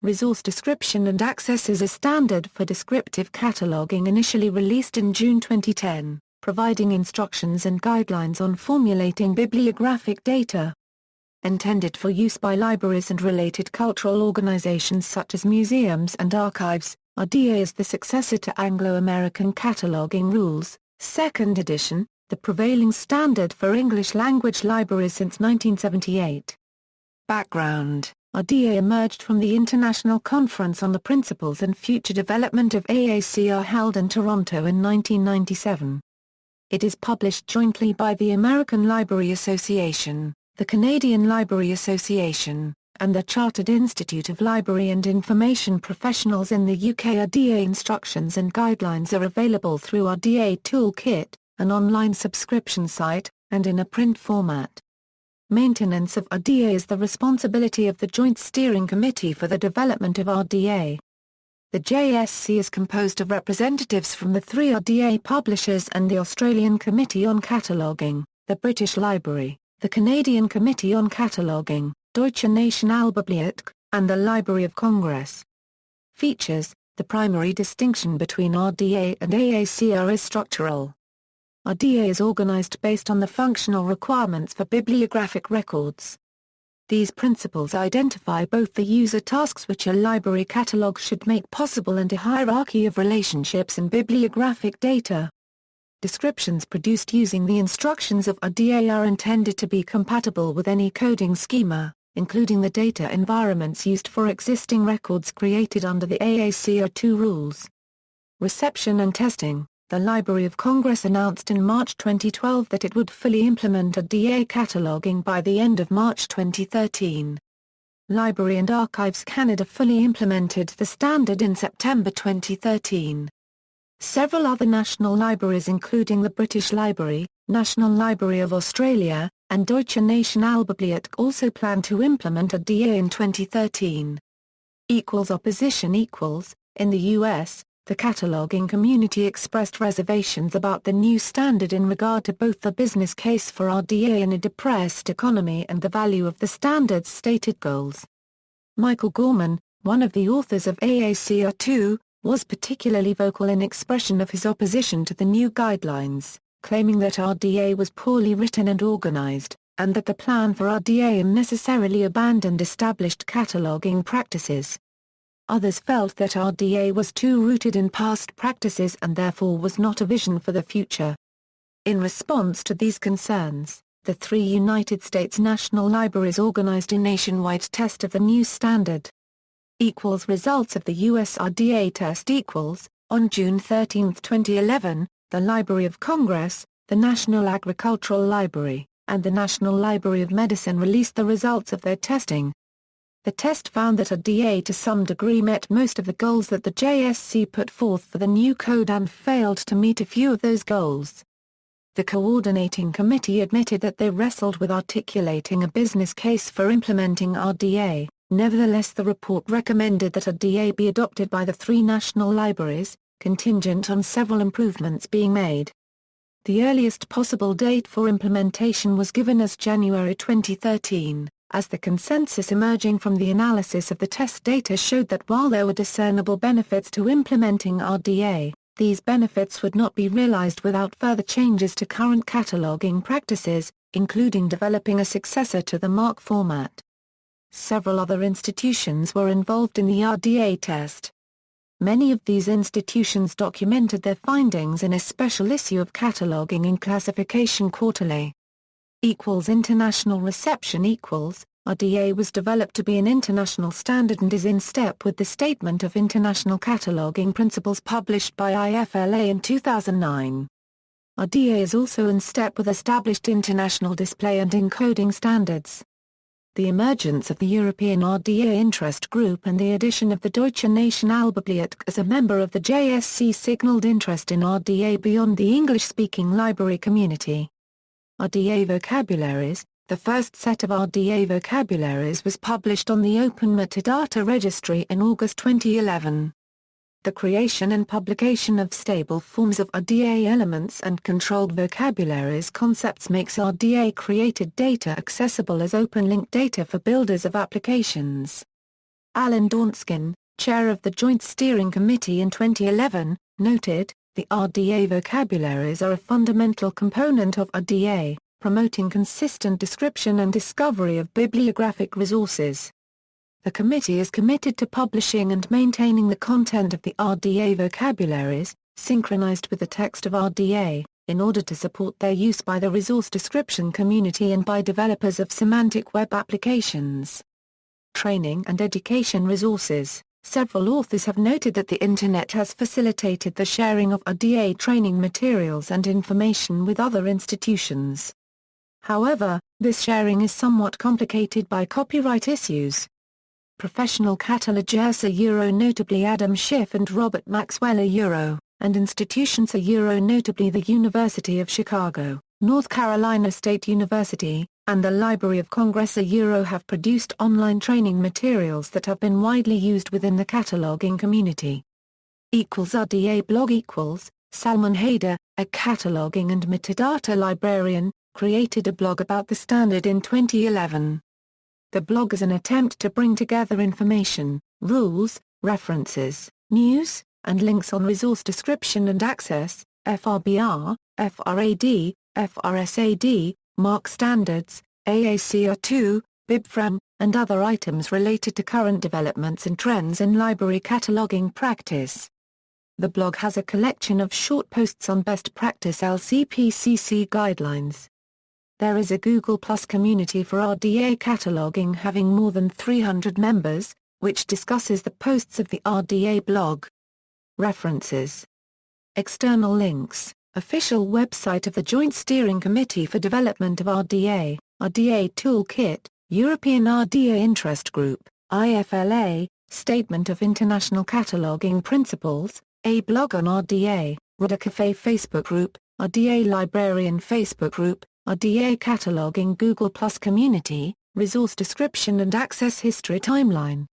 Resource description and access is a standard for descriptive cataloging initially released in June 2010, providing instructions and guidelines on formulating bibliographic data. Intended for use by libraries and related cultural organizations such as museums and archives, Rda is the successor to Anglo-American Cataloguing Rules, 2nd edition, the prevailing standard for English-language libraries since 1978. Background: Rda emerged from the International Conference on the Principles and Future Development of AACR held in Toronto in 1997. It is published jointly by the American Library Association, the Canadian Library Association, and the Chartered Institute of Library and Information Professionals in the UK. Rda instructions and guidelines are available through Rda Toolkit, an online subscription site, and in a print format. Maintenance of Rda is the responsibility of the Joint Steering Committee for the Development of Rda. The JSC is composed of representatives from the 3 Rda publishers and the Australian Committee on Cataloguing, the British Library, the Canadian Committee on Cataloguing, Deutsche Nationalbibliothek, and the Library of Congress. Features: the primary distinction between Rda and AACR is structural. Rda is organized based on the functional requirements for bibliographic records. These principles identify both the user tasks which a library catalog should make possible and a hierarchy of relationships in bibliographic data. Descriptions produced using the instructions of Rda are intended to be compatible with any coding schema, including the data environments used for existing records created under the AACR2 rules. Reception and testing: the Library of Congress announced in March 2012 that it would fully implement Rda cataloging by the end of March 2013. Library and Archives Canada fully implemented the standard in September 2013. Several other national libraries including the British Library, National Library of Australia, and Deutsche Nationalbibliothek also plan to implement Rda in 2013. Opposition: in the U.S., the cataloging community expressed reservations about the new standard in regard to both the business case for Rda in a depressed economy and the value of the standard's stated goals. Michael Gorman, one of the authors of AACR2, was particularly vocal in expression of his opposition to the new guidelines, claiming that Rda was poorly written and organized, and that the plan for Rda unnecessarily abandoned established cataloging practices. Others felt that Rda was too rooted in past practices and therefore was not a vision for the future. In response to these concerns, the 3 United States national libraries organized a nationwide test of the new standard. Results of the U.S. Rda test: on June 13, 2011, the Library of Congress, the National Agricultural Library, and the National Library of Medicine released the results of their testing. The test found that Rda to some degree met most of the goals that the JSC put forth for the new code and failed to meet a few of those goals. The coordinating committee admitted that they wrestled with articulating a business case for implementing Rda. Nevertheless, the report recommended that Rda be adopted by the 3 national libraries, contingent on several improvements being made. The earliest possible date for implementation was given as January 2013. As the consensus emerging from the analysis of the test data showed that while there were discernible benefits to implementing Rda, these benefits would not be realized without further changes to current cataloging practices, including developing a successor to the MARC format. Several other institutions were involved in the Rda test. Many of these institutions documented their findings in a special issue of Cataloging and Classification Quarterly. International reception: Rda was developed to be an international standard and is in step with the Statement of International Cataloging Principles published by IFLA in 2009. Rda is also in step with established international display and encoding standards. The emergence of the European Rda Interest Group and the addition of the Deutsche Nationalbibliothek as a member of the JSC signaled interest in Rda beyond the English-speaking library community. Rda Vocabularies: the first set of Rda vocabularies was published on the Open Metadata Registry in August 2011. The creation and publication of stable forms of Rda elements and controlled vocabularies concepts makes Rda created data accessible as open-linked data for builders of applications. Alan Donskin, chair of the Joint Steering Committee in 2011, noted, "The Rda vocabularies are a fundamental component of Rda, promoting consistent description and discovery of bibliographic resources." The committee is committed to publishing and maintaining the content of the Rda vocabularies, synchronized with the text of Rda, in order to support their use by the resource description community and by developers of semantic web applications. Training and education resources. Several authors have noted that the Internet has facilitated the sharing of Rda training materials and information with other institutions. However, this sharing is somewhat complicated by copyright issues. Professional catalogers notably Adam Schiff and Robert Maxwell and institutions notably the University of Chicago, North Carolina State University, and the Library of Congress have produced online training materials that have been widely used within the cataloging community. Rda blog Salman Haider, a cataloging and metadata librarian, created a blog about the standard in 2011. The blog is an attempt to bring together information, rules, references, news, and links on resource description and access, FRBR, FRAD, FRSAD, MARC standards, AACR2, BibFram, and other items related to current developments and trends in library cataloging practice. The blog has a collection of short posts on best practice LCPCC guidelines. There is a Google Plus community for Rda cataloging having more than 300 members, which discusses the posts of the Rda blog. References. External links. Official website of the Joint Steering Committee for Development of Rda, Rda Toolkit, European Rda Interest Group, IFLA, Statement of International Cataloging Principles, a blog on Rda, Rda Cafe Facebook group, Rda Librarian Facebook group, Rda Cataloging Google Plus Community, Resource Description and Access History Timeline.